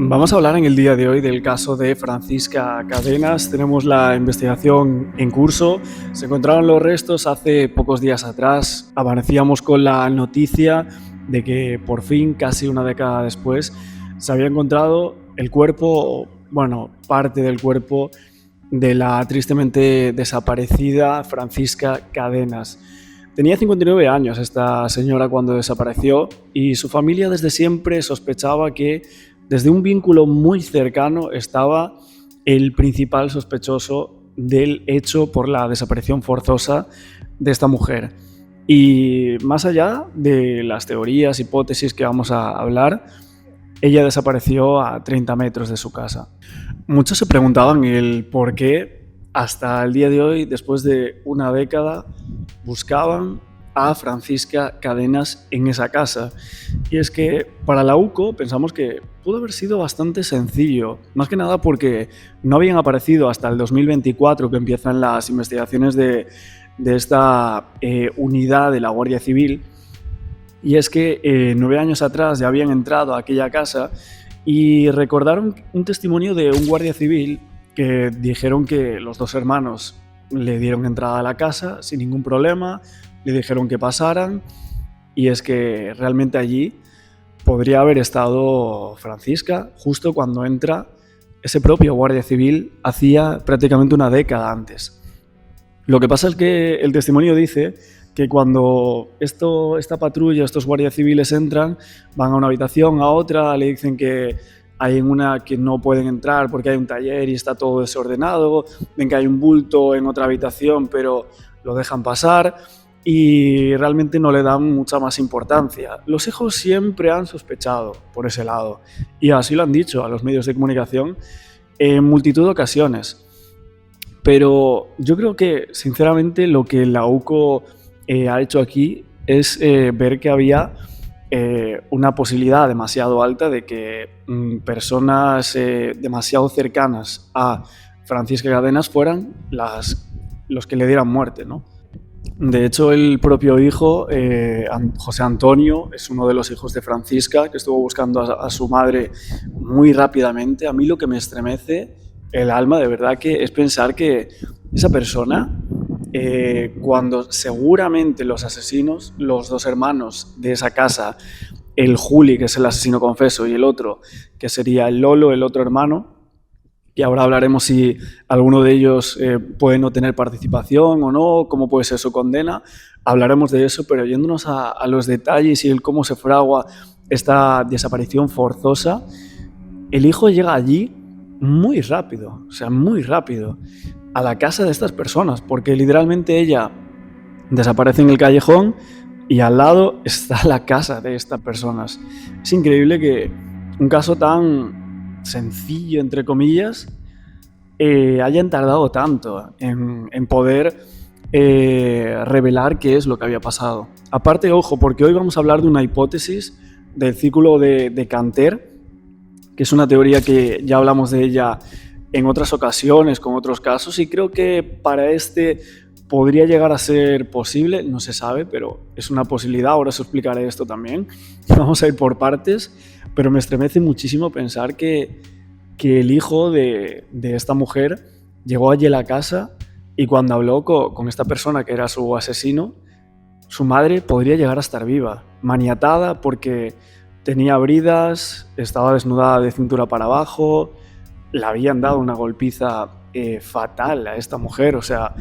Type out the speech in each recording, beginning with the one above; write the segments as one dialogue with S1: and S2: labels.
S1: Vamos a hablar en el día de hoy del caso de Francisca Cadenas. Tenemos la investigación en curso. Se encontraron los restos hace pocos días atrás. Amanecíamos con la noticia de que por fin, casi una década después, se había encontrado el cuerpo, bueno, parte del cuerpo de la tristemente desaparecida Francisca Cadenas. Tenía 59 años esta señora cuando desapareció y su familia desde siempre sospechaba que desde un vínculo muy cercano estaba el principal sospechoso del hecho por la desaparición forzosa de esta mujer. Y más allá de las teorías, hipótesis que vamos a hablar, ella desapareció a 30 metros de su casa. Muchos se preguntaban el por qué hasta el día de hoy, después de una década, buscaban a Francisca Cadenas en esa casa. Y es que para la UCO pensamos que pudo haber sido bastante sencillo, más que nada porque no habían aparecido hasta el 2024, que empiezan las investigaciones de esta unidad de la Guardia Civil. Y es que 9 años atrás ya habían entrado a aquella casa y recordaron un testimonio de un guardia civil que dijeron que los dos hermanos le dieron entrada a la casa sin ningún problema, le dijeron que pasaran, y es que realmente allí podría haber estado Francisca justo cuando entra ese propio guardia civil hacía prácticamente una década antes. Lo que pasa es que el testimonio dice que cuando esta patrulla, estos guardias civiles entran, van a una habitación, a otra, le dicen que hay en una que no pueden entrar porque hay un taller y está todo desordenado, ven que hay un bulto en otra habitación pero lo dejan pasar y realmente no le dan mucha más importancia. Los hijos siempre han sospechado por ese lado y así lo han dicho a los medios de comunicación en multitud de ocasiones. Pero yo creo que, sinceramente, lo que la UCO ha hecho aquí es ver que había una posibilidad demasiado alta de que personas demasiado cercanas a Francisca Cadenas fueran los que le dieran muerte, ¿no? De hecho, el propio hijo, José Antonio, es uno de los hijos de Francisca, que estuvo buscando a su madre muy rápidamente. A mí lo que me estremece el alma, de verdad, que es pensar que esa persona, cuando seguramente los asesinos, los dos hermanos de esa casa, el Juli, que es el asesino confeso, y el otro, que sería el Lolo, el otro hermano, y ahora hablaremos si alguno de ellos puede no tener participación o no, cómo puede ser su condena, hablaremos de eso, pero yéndonos a los detalles y el cómo se fragua esta desaparición forzosa, el hijo llega allí muy rápido, o sea, muy rápido, a la casa de estas personas, porque literalmente ella desaparece en el callejón y al lado está la casa de estas personas. Es increíble que un caso tan sencillo, entre comillas, hayan tardado tanto en poder revelar qué es lo que había pasado. Aparte, ojo, porque hoy vamos a hablar de una hipótesis del círculo de Canter, que es una teoría que ya hablamos de ella en otras ocasiones, con otros casos, y creo que para este podría llegar a ser posible, no se sabe, pero es una posibilidad, ahora os explicaré esto también. Vamos a ir por partes, pero me estremece muchísimo pensar que el hijo de esta mujer llegó allí a la casa y cuando habló con esta persona que era su asesino, su madre podría llegar a estar viva, maniatada porque tenía bridas, estaba desnudada de cintura para abajo, le habían dado una golpiza fatal a esta mujer, o sea,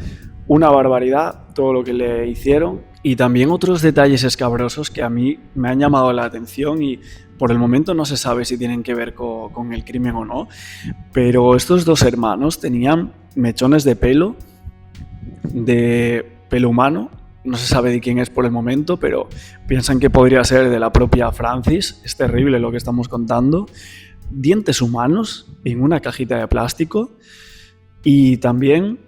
S1: una barbaridad todo lo que le hicieron. Y también otros detalles escabrosos que a mí me han llamado la atención y por el momento no se sabe si tienen que ver con el crimen o no, pero estos dos hermanos tenían mechones de pelo humano, no se sabe de quién es por el momento, pero piensan que podría ser de la propia Francis. Es terrible lo que estamos contando. Dientes humanos en una cajita de plástico y también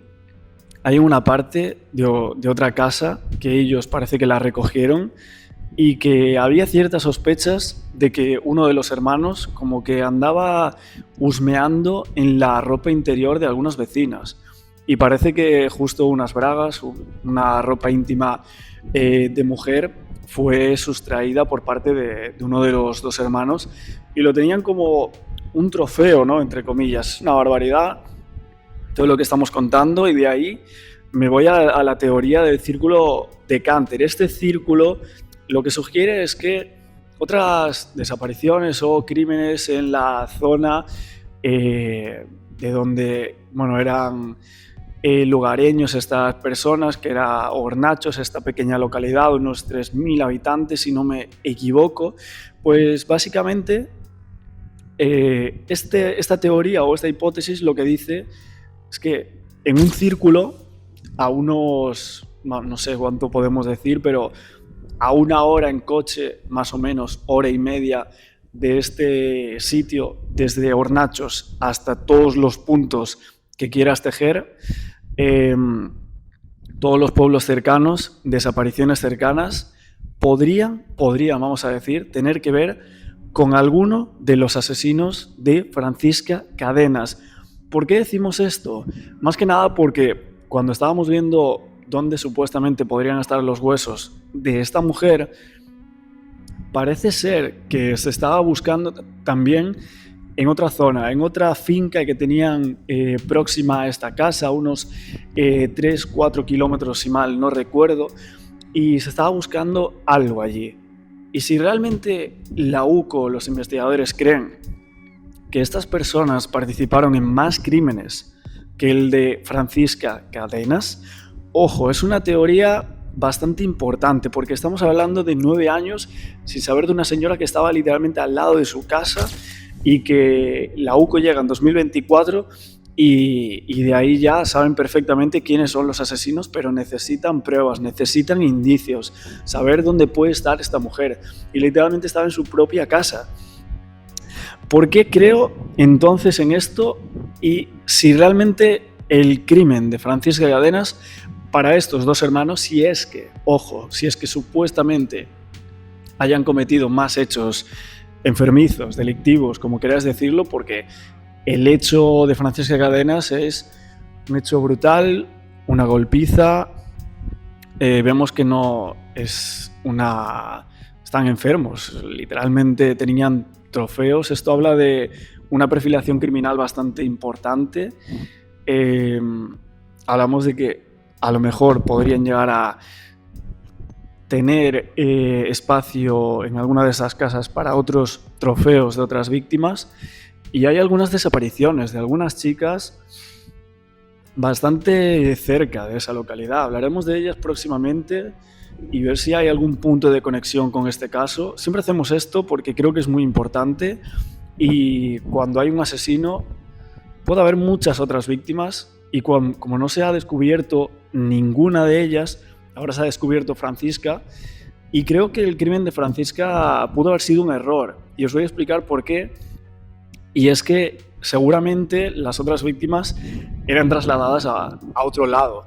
S1: hay una parte de otra casa que ellos parece que la recogieron y que había ciertas sospechas de que uno de los hermanos como que andaba husmeando en la ropa interior de algunas vecinas. Y parece que justo unas bragas, una ropa íntima de mujer, fue sustraída por parte de uno de los dos hermanos y lo tenían como un trofeo, ¿no? Entre comillas. Una barbaridad todo lo que estamos contando, y de ahí me voy a la teoría del círculo de Canter. Este círculo lo que sugiere es que otras desapariciones o crímenes en la zona de donde, bueno, eran lugareños estas personas, que era Hornachos, esta pequeña localidad, unos 3.000 habitantes, si no me equivoco, pues básicamente esta teoría o esta hipótesis lo que dice es que en un círculo, a unos, no sé cuánto podemos decir, pero a 1 hora en coche, más o menos, hora y media de este sitio, desde Hornachos hasta todos los puntos que quieras tejer, todos los pueblos cercanos, desapariciones cercanas, podrían, vamos a decir, tener que ver con alguno de los asesinos de Francisca Cadenas. ¿Por qué decimos esto? Más que nada porque cuando estábamos viendo dónde supuestamente podrían estar los huesos de esta mujer, parece ser que se estaba buscando también en otra zona, en otra finca que tenían próxima a esta casa, unos 3-4 kilómetros, si mal no recuerdo, y se estaba buscando algo allí. Y si realmente la UCO, los investigadores, creen que estas personas participaron en más crímenes que el de Francisca Cadenas, ojo, es una teoría bastante importante, porque estamos hablando de 9 años sin saber de una señora que estaba literalmente al lado de su casa, y que la UCO llega en 2024 y de ahí ya saben perfectamente quiénes son los asesinos, pero necesitan pruebas, necesitan indicios, saber dónde puede estar esta mujer, y literalmente estaba en su propia casa. ¿Por qué creo entonces en esto? Y si realmente el crimen de Francisca Cadenas para estos dos hermanos, si es que supuestamente hayan cometido más hechos enfermizos, delictivos, como queráis decirlo, porque el hecho de Francisca Cadenas es un hecho brutal, una golpiza, vemos que no es una... Están enfermos, literalmente tenían trofeos. Esto habla de una perfilación criminal bastante importante. Hablamos de que a lo mejor podrían llegar a tener espacio en alguna de esas casas para otros trofeos de otras víctimas, y hay algunas desapariciones de algunas chicas bastante cerca de esa localidad. Hablaremos de ellas próximamente y ver si hay algún punto de conexión con este caso. Siempre hacemos esto porque creo que es muy importante, y cuando hay un asesino puede haber muchas otras víctimas, y como no se ha descubierto ninguna de ellas, ahora se ha descubierto Francisca, y creo que el crimen de Francisca pudo haber sido un error, y os voy a explicar por qué. Y es que seguramente las otras víctimas eran trasladadas a otro lado,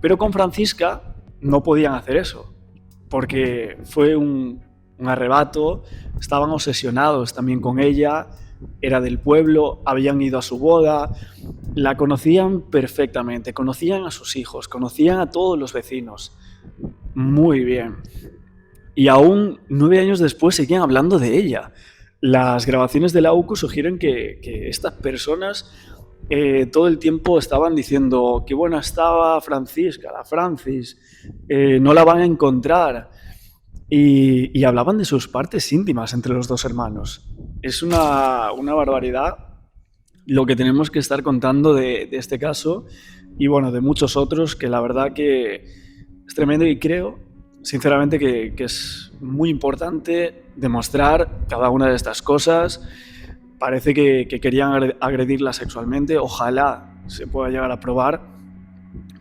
S1: pero con Francisca no podían hacer eso, porque fue un arrebato, estaban obsesionados también con ella, era del pueblo, habían ido a su boda, la conocían perfectamente, conocían a sus hijos, conocían a todos los vecinos muy bien, y aún 9 años después seguían hablando de ella. Las grabaciones de la UCO sugieren que estas personas todo el tiempo estaban diciendo qué buena estaba Francisca, la Francis, no la van a encontrar, y hablaban de sus partes íntimas entre los dos hermanos. Es una barbaridad lo que tenemos que estar contando de este caso, y bueno, de muchos otros, que la verdad que es tremendo, y creo sinceramente que es muy importante demostrar cada una de estas cosas. Parece que querían agredirla sexualmente, ojalá se pueda llegar a probar,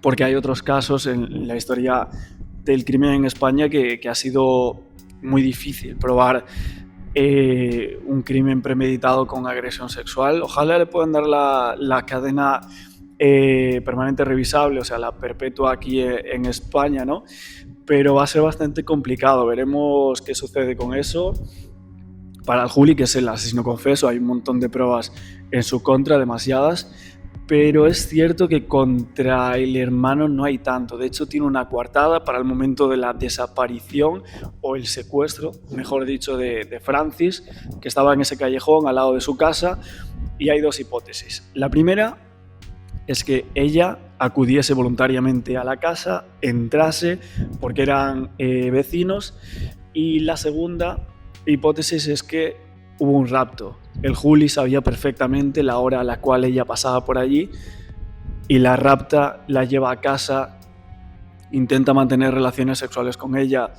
S1: porque hay otros casos en la historia del crimen en España que ha sido muy difícil probar un crimen premeditado con agresión sexual. Ojalá le puedan dar la cadena permanente revisable, o sea, la perpetua aquí en España, ¿no? Pero va a ser bastante complicado, veremos qué sucede con eso. Para el Juli, que es el asesino confeso, hay un montón de pruebas en su contra, demasiadas, pero es cierto que contra el hermano no hay tanto. De hecho, tiene una coartada para el momento de la desaparición o el secuestro, mejor dicho, de Francis, que estaba en ese callejón al lado de su casa, y hay dos hipótesis. La primera es que ella acudiese voluntariamente a la casa, entrase porque eran vecinos, y la segunda hipótesis es que hubo un rapto. El Juli sabía perfectamente la hora a la cual ella pasaba por allí y la rapta, la lleva a casa, intenta mantener relaciones sexuales con ella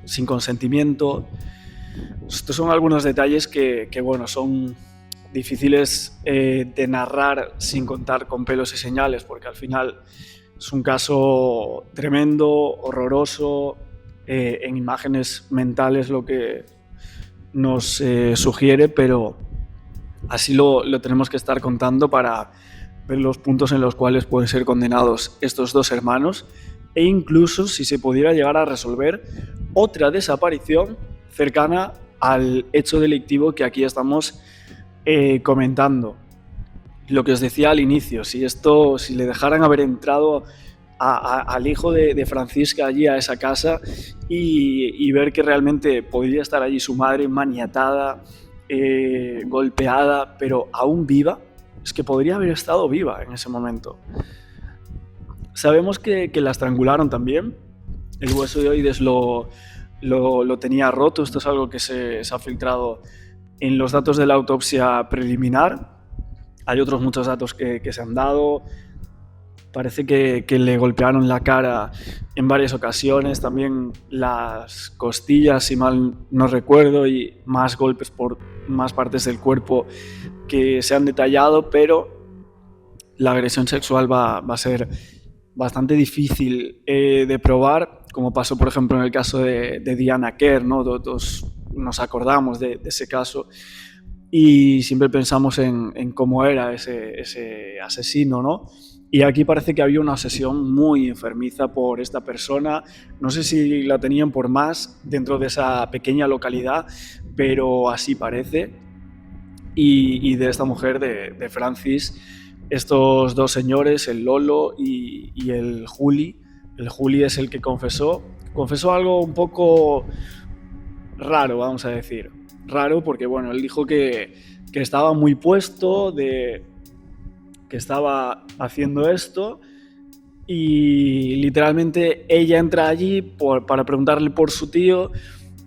S1: sin consentimiento. Estos son algunos detalles que bueno, son difíciles de narrar sin contar con pelos y señales, porque al final es un caso tremendo, horroroso, en imágenes mentales lo que nos sugiere, pero así lo tenemos que estar contando para ver los puntos en los cuales pueden ser condenados estos dos hermanos, e incluso si se pudiera llegar a resolver otra desaparición cercana al hecho delictivo que aquí estamos comentando. Lo que os decía al inicio, si le dejaran haber entrado al hijo de Francisca allí a esa casa y ver que realmente podría estar allí su madre maniatada, golpeada, pero aún viva, es que podría haber estado viva en ese momento. Sabemos que la estrangularon también, el hueso de Oides lo tenía roto, esto es algo que se ha filtrado en los datos de la autopsia preliminar. Hay otros muchos datos que se han dado. Parece que le golpearon la cara en varias ocasiones, también las costillas, si mal no recuerdo, y más golpes por más partes del cuerpo que se han detallado, pero la agresión sexual va a ser bastante difícil de probar, como pasó por ejemplo en el caso de Diana Kerr, ¿no? Todos nos acordamos de ese caso y siempre pensamos en cómo era ese asesino, ¿no? Y aquí parece que había una obsesión muy enfermiza por esta persona. No sé si la tenían por más dentro de esa pequeña localidad, pero así parece. Y de esta mujer, de Francis, estos dos señores, el Lolo y el Juli. El Juli es el que confesó algo un poco raro, vamos a decir. Raro porque, bueno, él dijo que estaba muy puesto, que estaba haciendo esto, y literalmente ella entra allí para preguntarle por su tío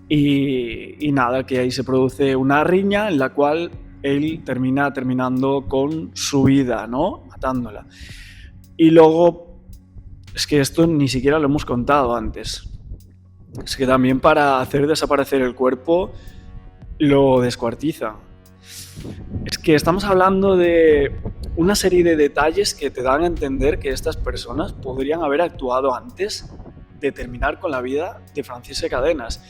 S1: y nada, que ahí se produce una riña en la cual él terminando con su vida, ¿no? Matándola. Y luego, es que esto ni siquiera lo hemos contado antes, es que también para hacer desaparecer el cuerpo lo descuartiza. Es que estamos hablando de una serie de detalles que te dan a entender que estas personas podrían haber actuado antes de terminar con la vida de Francisca Cadenas.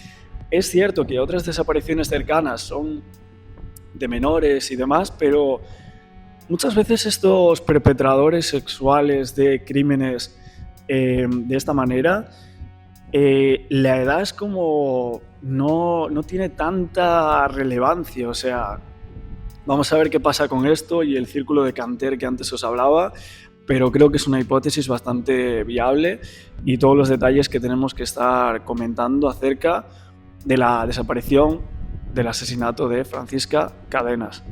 S1: Es cierto que otras desapariciones cercanas son de menores y demás, pero muchas veces estos perpetradores sexuales de crímenes de esta manera, la edad es como no tiene tanta relevancia. O sea, vamos a ver qué pasa con esto y el círculo de Canter que antes os hablaba, pero creo que es una hipótesis bastante viable y todos los detalles que tenemos que estar comentando acerca de la desaparición, del asesinato de Francisca Cadenas.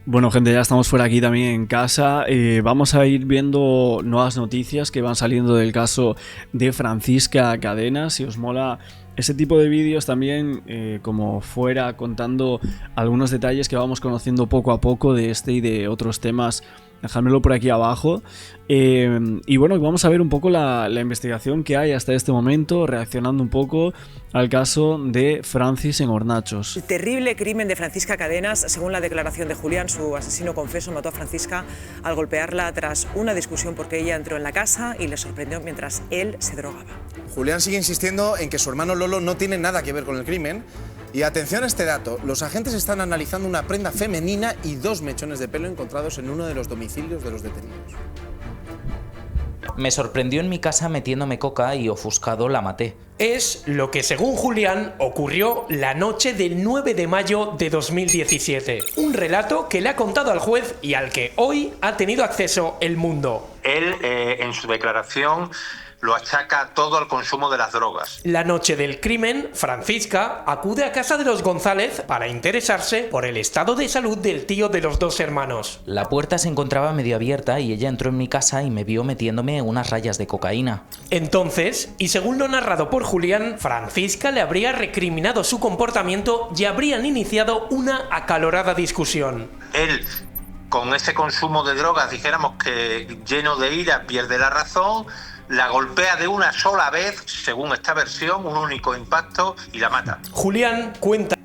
S1: Bueno, gente, ya estamos por aquí también en casa. Vamos a ir viendo nuevas noticias que van saliendo del caso de Francisca Cadenas. Si os mola ese tipo de vídeos también, como fuera contando algunos detalles que vamos conociendo poco a poco de este y de otros temas, dejádmelo por aquí abajo. Y bueno, vamos a ver un poco la investigación que hay hasta este momento, reaccionando un poco al caso de Francis en Hornachos.
S2: El terrible crimen de Francisca Cadenas. Según la declaración de Julián, su asesino confeso mató a Francisca al golpearla tras una discusión porque ella entró en la casa y le sorprendió mientras él se drogaba.
S3: Julián sigue insistiendo en que su hermano Lolo no tiene nada que ver con el crimen. Y atención a este dato, los agentes están analizando una prenda femenina y 2 mechones de pelo encontrados en uno de los domicilios de los detenidos.
S4: Me sorprendió en mi casa metiéndome coca y ofuscado la maté.
S5: Es lo que, según Julián, ocurrió la noche del 9 de mayo de 2017. Un relato que le ha contado al juez y al que hoy ha tenido acceso El Mundo.
S6: Él, en su declaración, lo achaca todo al consumo de las drogas.
S5: La noche del crimen, Francisca acude a casa de los González para interesarse por el estado de salud del tío de los dos hermanos.
S4: La puerta se encontraba medio abierta y ella entró en mi casa y me vio metiéndome unas rayas de cocaína.
S5: Entonces, y según lo narrado por Julián, Francisca le habría recriminado su comportamiento y habrían iniciado una acalorada discusión.
S6: Él, con ese consumo de drogas, dijéramos que lleno de ira, pierde la razón, la golpea de una sola vez, según esta versión, un único impacto, y la mata.
S5: Julián cuenta...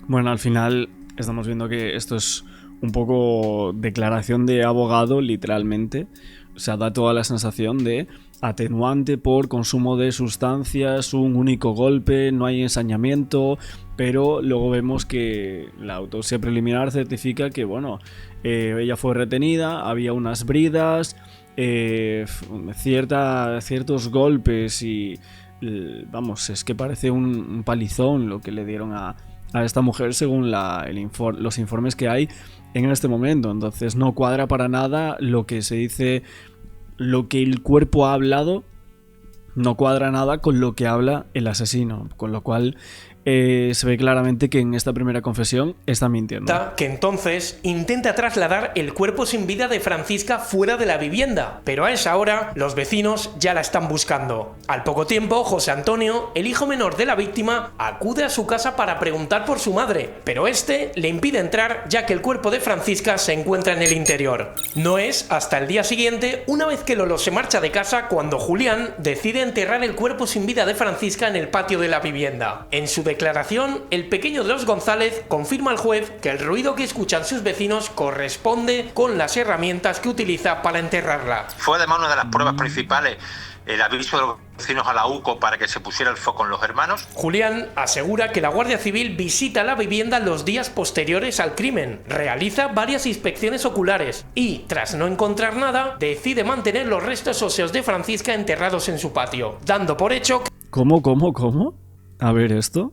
S1: Bueno, al final estamos viendo que esto es un poco declaración de abogado, literalmente. O sea, da toda la sensación de atenuante por consumo de sustancias, un único golpe, no hay ensañamiento, pero luego vemos que la autopsia preliminar certifica que, bueno, ella fue retenida, había unas bridas, ciertos golpes y, vamos, es que parece un palizón lo que le dieron a esta mujer según los informes que hay en este momento. Entonces no cuadra para nada lo que se dice, lo que el cuerpo ha hablado, no cuadra nada con lo que habla el asesino, con lo cual se ve claramente que en esta primera confesión está mintiendo.
S5: Que entonces intenta trasladar el cuerpo sin vida de Francisca fuera de la vivienda, pero a esa hora los vecinos ya la están buscando. Al poco tiempo, José Antonio, el hijo menor de la víctima, acude a su casa para preguntar por su madre, pero este le impide entrar ya que el cuerpo de Francisca se encuentra en el interior. No es hasta el día siguiente, una vez que Lolo se marcha de casa, cuando Julián decide enterrar el cuerpo sin vida de Francisca en el patio de la vivienda. En su declaración, el pequeño de los González confirma al juez que el ruido que escuchan sus vecinos corresponde con las herramientas que utiliza para enterrarla.
S6: Fue además una de las pruebas principales el aviso de los vecinos a la UCO para que se pusiera el foco en los hermanos.
S5: Julián asegura que la Guardia Civil visita la vivienda los días posteriores al crimen, realiza varias inspecciones oculares y, tras no encontrar nada, decide mantener los restos óseos de Francisca enterrados en su patio, dando por hecho que...
S1: ¿Cómo? A ver esto.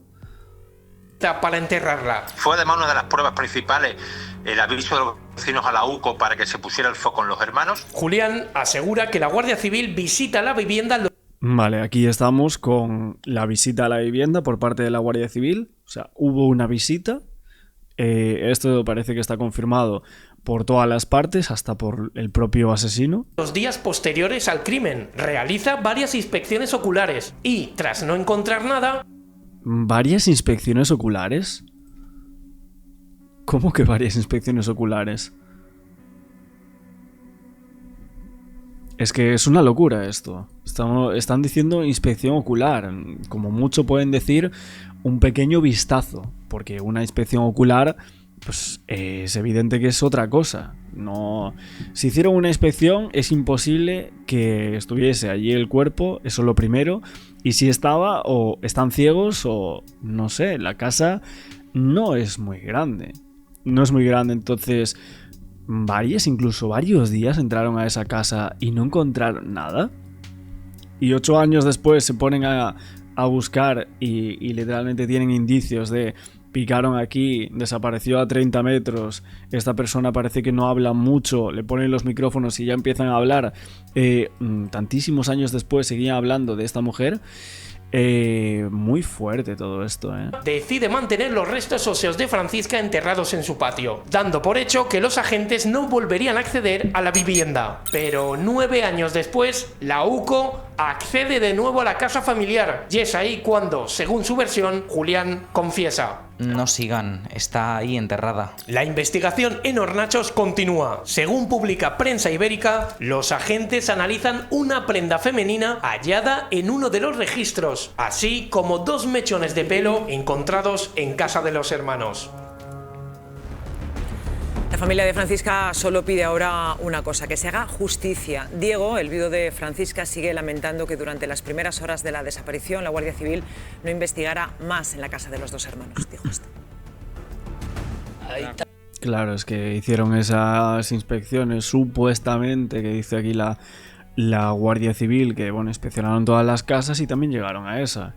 S5: Para enterrarla.
S6: Fue además una de las pruebas principales el aviso de los vecinos a la UCO para que se pusiera el foco en los hermanos.
S5: Julián asegura que la Guardia Civil visita la vivienda...
S1: Vale, aquí estamos con la visita a la vivienda por parte de la Guardia Civil. O sea, hubo una visita. Esto parece que está confirmado por todas las partes, hasta por el propio asesino.
S5: Los días posteriores al crimen, realiza varias inspecciones oculares y, tras no encontrar nada...
S1: ¿Varias inspecciones oculares? ¿Cómo que varias inspecciones oculares? Es que es una locura esto. Están diciendo inspección ocular. Como mucho pueden decir un pequeño vistazo, porque una inspección ocular, pues es evidente que es otra cosa. No, si hicieron una inspección es imposible que estuviese allí el cuerpo, eso lo primero. Y si estaba, o están ciegos, o no sé, la casa no es muy grande. No es muy grande, entonces incluso varios días entraron a esa casa y no encontraron nada. Y 8 años después se ponen a buscar y literalmente tienen indicios de picaron aquí, desapareció a 30 metros, esta persona parece que no habla mucho, le ponen los micrófonos y ya empiezan a hablar. Tantísimos años después seguían hablando de esta mujer. Muy fuerte todo esto,
S5: Decide mantener los restos óseos de Francisca enterrados en su patio, dando por hecho que los agentes no volverían a acceder a la vivienda. Pero 9 años después, la UCO accede de nuevo a la casa familiar, y es ahí cuando, según su versión, Julián confiesa.
S4: No sigan, está ahí enterrada.
S5: La investigación en Hornachos continúa. Según publica Prensa Ibérica, los agentes analizan una prenda femenina hallada en uno de los registros, así como 2 mechones de pelo encontrados en casa de los hermanos.
S2: La familia de Francisca solo pide ahora una cosa, que se haga justicia. Diego, el viudo de Francisca, sigue lamentando que durante las primeras horas de la desaparición la Guardia Civil no investigara más en la casa de los dos hermanos, dijo esto.
S1: Claro, es que hicieron esas inspecciones supuestamente, que dice aquí la la Guardia Civil, que bueno, inspeccionaron todas las casas y también llegaron a esa.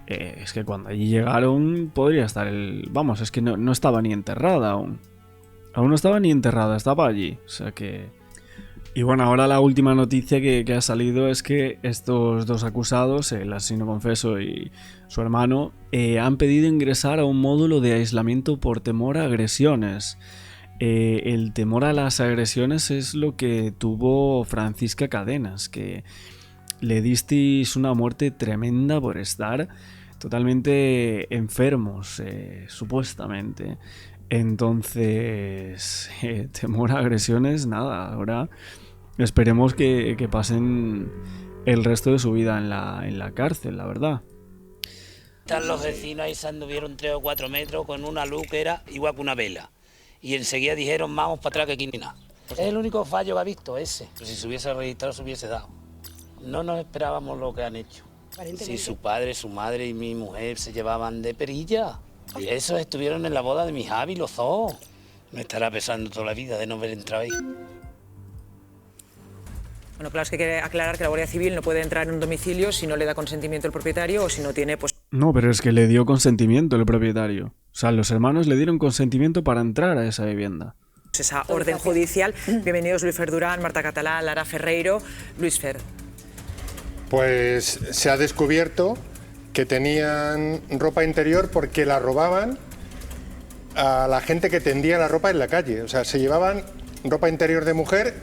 S1: Es que cuando allí llegaron podría estar Vamos, es que no estaba ni enterrada aún. Aún no estaba ni enterrada, estaba allí. O sea que... Y bueno, ahora la última noticia que ha salido es que estos dos acusados, el asesino confeso y su hermano, han pedido ingresar a un módulo de aislamiento por temor a agresiones. El temor a las agresiones es lo que tuvo Francisca Cadenas, que le disteis una muerte tremenda por estar totalmente enfermos, supuestamente. Entonces, temor a agresiones, nada, ahora esperemos que pasen el resto de su vida en la cárcel, la verdad.
S7: Están los vecinos ahí, se anduvieron 3 o 4 metros con una luz que era igual que una vela. Y enseguida dijeron, vamos para atrás que aquí ni nada. Es el único fallo que ha visto ese. Si se hubiese registrado, se hubiese dado. No nos esperábamos lo que han hecho. Si su padre, su madre y mi mujer se llevaban de perilla. Y esos estuvieron en la boda de mi Javi, los dos. Me estará pesando toda la vida de no haber entrado ahí.
S2: Bueno, claro, es que hay que aclarar que la Guardia Civil no puede entrar en un domicilio si no le da consentimiento el propietario o si no tiene, pues...
S1: No, pero es que le dio consentimiento el propietario. O sea, los hermanos le dieron consentimiento para entrar a esa vivienda.
S2: Esa orden judicial. Bienvenidos Luis Fer Durán, Marta Catalá, Lara Ferreiro. Luis Fer.
S8: Pues se ha descubierto que tenían ropa interior porque la robaban a la gente que tendía la ropa en la calle. O sea, se llevaban ropa interior de mujer,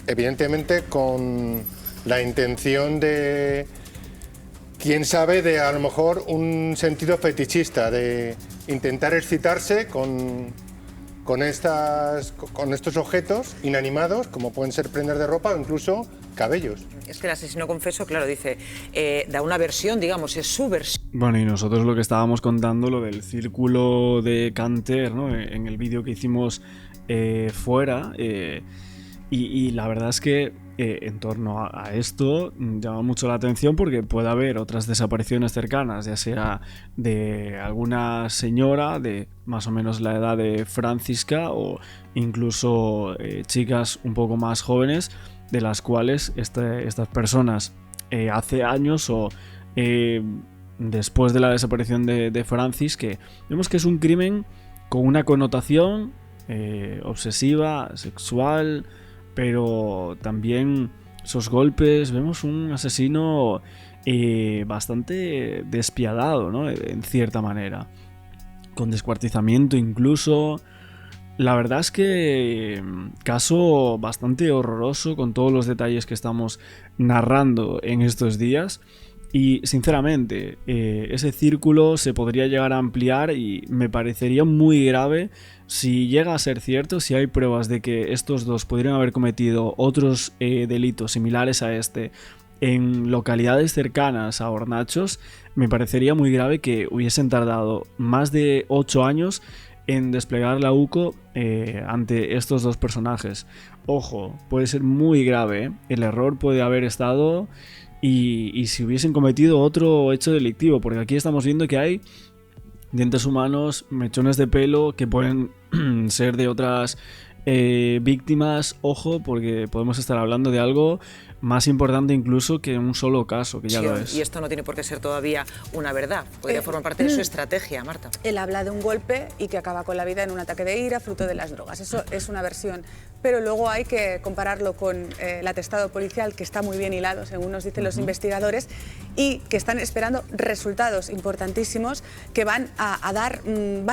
S8: evidentemente con la intención de, quién sabe, de a lo mejor un sentido fetichista, de intentar excitarse con estos objetos inanimados, como pueden ser prendas de ropa o incluso cabellos.
S2: Es que el asesino confeso, claro, dice, da una versión, digamos, es su versión.
S1: Bueno, y nosotros lo que estábamos contando, lo del círculo de Canter, ¿no? En el vídeo que hicimos fuera, y la verdad es que en torno a esto llama mucho la atención porque puede haber otras desapariciones cercanas, ya sea de alguna señora de más o menos la edad de Francisca o incluso chicas un poco más jóvenes de las cuales estas personas hace años o después de la desaparición de Francis, que vemos que es un crimen con una connotación obsesiva, sexual, pero también esos golpes, vemos un asesino bastante despiadado, ¿no? En cierta manera, con descuartizamiento incluso. La verdad es que caso bastante horroroso con todos los detalles que estamos narrando en estos días. Y sinceramente, ese círculo se podría llegar a ampliar y me parecería muy grave si llega a ser cierto, si hay pruebas de que estos dos podrían haber cometido otros delitos similares a este en localidades cercanas a Hornachos. Me parecería muy grave que hubiesen tardado más de 8 años en desplegar la UCO ante estos dos personajes. Ojo, puede ser muy grave, ¿eh? El error puede haber estado... Y si hubiesen cometido otro hecho delictivo, porque aquí estamos viendo que hay dientes humanos, mechones de pelo que pueden ser de otras víctimas. Ojo, porque podemos estar hablando de algo más importante incluso que un solo caso, que ya lo es.
S2: Y esto no tiene por qué ser todavía una verdad, podría formar parte de su estrategia, Marta.
S9: Él habla de un golpe y que acaba con la vida en un ataque de ira fruto de las drogas, eso es una versión, pero luego hay que compararlo con el atestado policial, que está muy bien hilado, según nos dicen los investigadores, y que están esperando resultados importantísimos que van a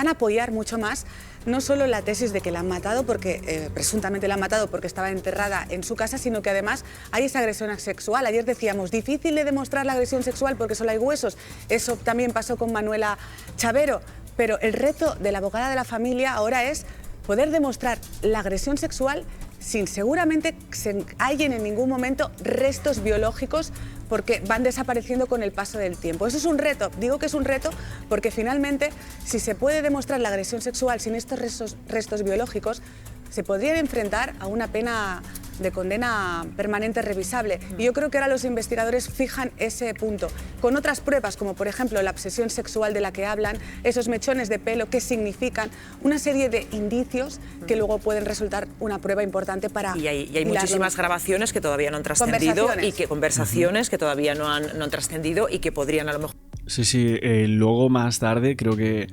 S9: apoyar mucho más no solo la tesis de que la han matado, porque presuntamente la han matado porque estaba enterrada en su casa, sino que además hay esa agresión sexual. Ayer decíamos, difícil de demostrar la agresión sexual porque solo hay huesos. Eso también pasó con Manuela Chavero. Pero el reto de la abogada de la familia ahora es poder demostrar la agresión sexual sin seguramente que hayan en ningún momento restos biológicos, porque van desapareciendo con el paso del tiempo. Eso es un reto, digo que es un reto porque finalmente si se puede demostrar la agresión sexual sin estos restos biológicos, se podrían enfrentar a una pena de condena permanente revisable. Y yo creo que ahora los investigadores fijan ese punto. Con otras pruebas, como por ejemplo la obsesión sexual de la que hablan, esos mechones de pelo, qué significan, una serie de indicios que luego pueden resultar una prueba importante para...
S2: Y hay muchísimas grabaciones que todavía no han trascendido y que conversaciones que todavía no han trascendido y que podrían a lo mejor...
S1: Sí, luego más tarde creo que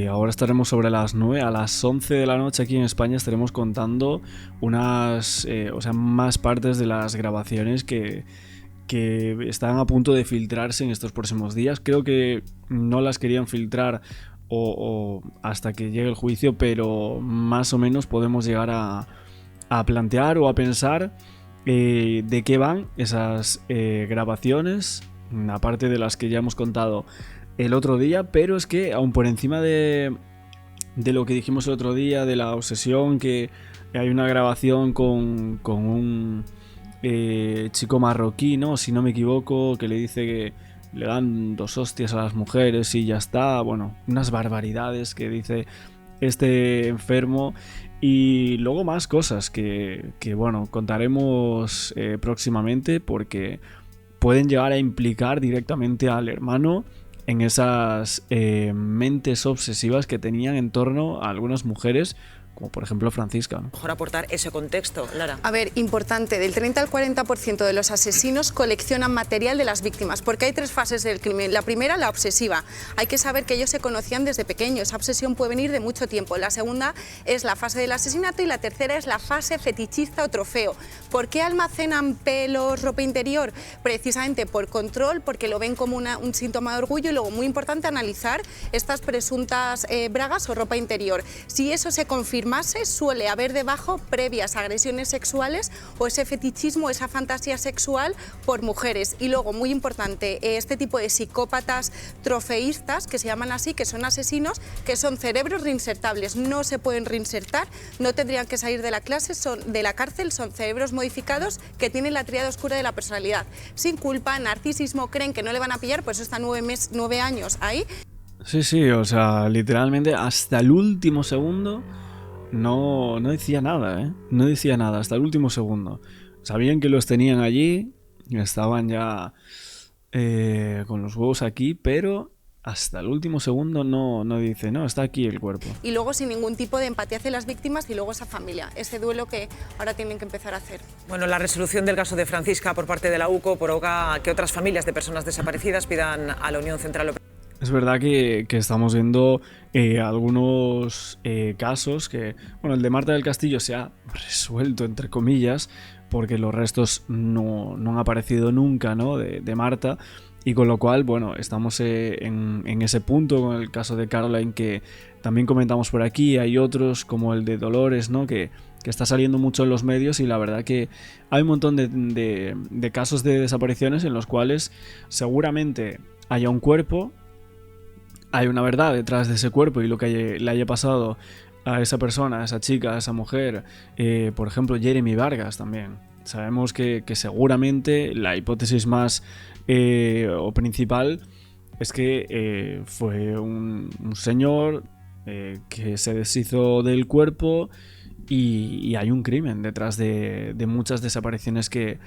S1: ahora estaremos sobre las 9, a las 11 de la noche aquí en España estaremos contando unas, más partes de las grabaciones que están a punto de filtrarse en estos próximos días. Creo que no las querían filtrar o hasta que llegue el juicio, pero más o menos podemos llegar a plantear o a pensar de qué van esas grabaciones, aparte de las que ya hemos contado el otro día, pero es que aún por encima de lo que dijimos el otro día, de la obsesión, que hay una grabación con un chico marroquí, ¿no? Si no me equivoco, que le dice que le dan 2 hostias a las mujeres y ya está, bueno, unas barbaridades que dice este enfermo, y luego más cosas que bueno, contaremos próximamente, porque pueden llegar a implicar directamente al hermano en esas mentes obsesivas que tenían en torno a algunas mujeres, como por ejemplo Francisca, ¿no?
S2: Mejor aportar ese contexto, Lara.
S10: A ver, importante, del 30 al 40% de los asesinos coleccionan material de las víctimas, porque hay 3 fases del crimen. La primera, la obsesiva. Hay que saber que ellos se conocían desde pequeños, esa obsesión puede venir de mucho tiempo. La segunda es la fase del asesinato y la tercera es la fase fetichista o trofeo. ¿Por qué almacenan pelos, ropa interior? Precisamente por control, porque lo ven como un síntoma de orgullo, y luego, muy importante, analizar estas presuntas bragas o ropa interior. Si eso se confirma, suele haber debajo previas agresiones sexuales o ese fetichismo, esa fantasía sexual por mujeres. Y luego, muy importante, este tipo de psicópatas trofeístas, que se llaman así, que son asesinos, que son cerebros reinsertables, no se pueden reinsertar, no tendrían que salir de la cárcel, son cerebros modificados que tienen la tríada oscura de la personalidad. Sin culpa, narcisismo, creen que no le van a pillar, pues están 9 años ahí.
S1: Sí, o sea, literalmente hasta el último segundo no decía nada, ¿eh? No decía nada hasta el último segundo. Sabían que los tenían allí, estaban ya con los huevos aquí, pero hasta el último segundo no dice, no, está aquí el cuerpo.
S10: Y luego sin ningún tipo de empatía hacia las víctimas y luego esa familia, ese duelo que ahora tienen que empezar a hacer.
S2: Bueno, la resolución del caso de Francisca por parte de la UCO provoca que otras familias de personas desaparecidas pidan a la Unión Central.
S1: Es verdad que estamos viendo algunos casos que, bueno, el de Marta del Castillo se ha resuelto, entre comillas, porque los restos no han aparecido nunca, ¿no?, de Marta, y con lo cual, bueno, estamos en ese punto con el caso de Caroline, que también comentamos por aquí. Hay otros como el de Dolores, ¿no?, que está saliendo mucho en los medios, y la verdad que hay un montón de casos de desapariciones en los cuales seguramente haya un cuerpo, hay una verdad detrás de ese cuerpo y lo que le haya pasado a esa persona, a esa chica, a esa mujer. Por ejemplo, Jeremy Vargas también. Sabemos que seguramente la hipótesis más o principal es que fue un señor que se deshizo del cuerpo y hay un crimen detrás de muchas desapariciones que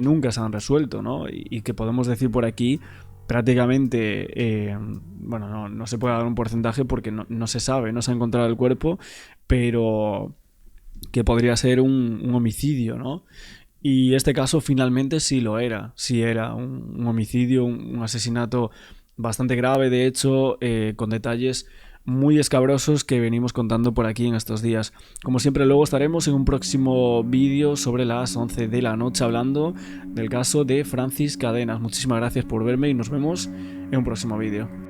S1: nunca se han resuelto, ¿no? Y que podemos decir por aquí prácticamente, bueno, no se puede dar un porcentaje porque no se sabe, no se ha encontrado el cuerpo, pero que podría ser un homicidio, ¿no? Y este caso finalmente sí lo era, sí era un homicidio, un asesinato bastante grave, de hecho, con detalles muy escabrosos que venimos contando por aquí en estos días. Como siempre, luego estaremos en un próximo vídeo sobre las 11 de la noche hablando del caso de Francis Cadenas. Muchísimas gracias por verme y nos vemos en un próximo vídeo.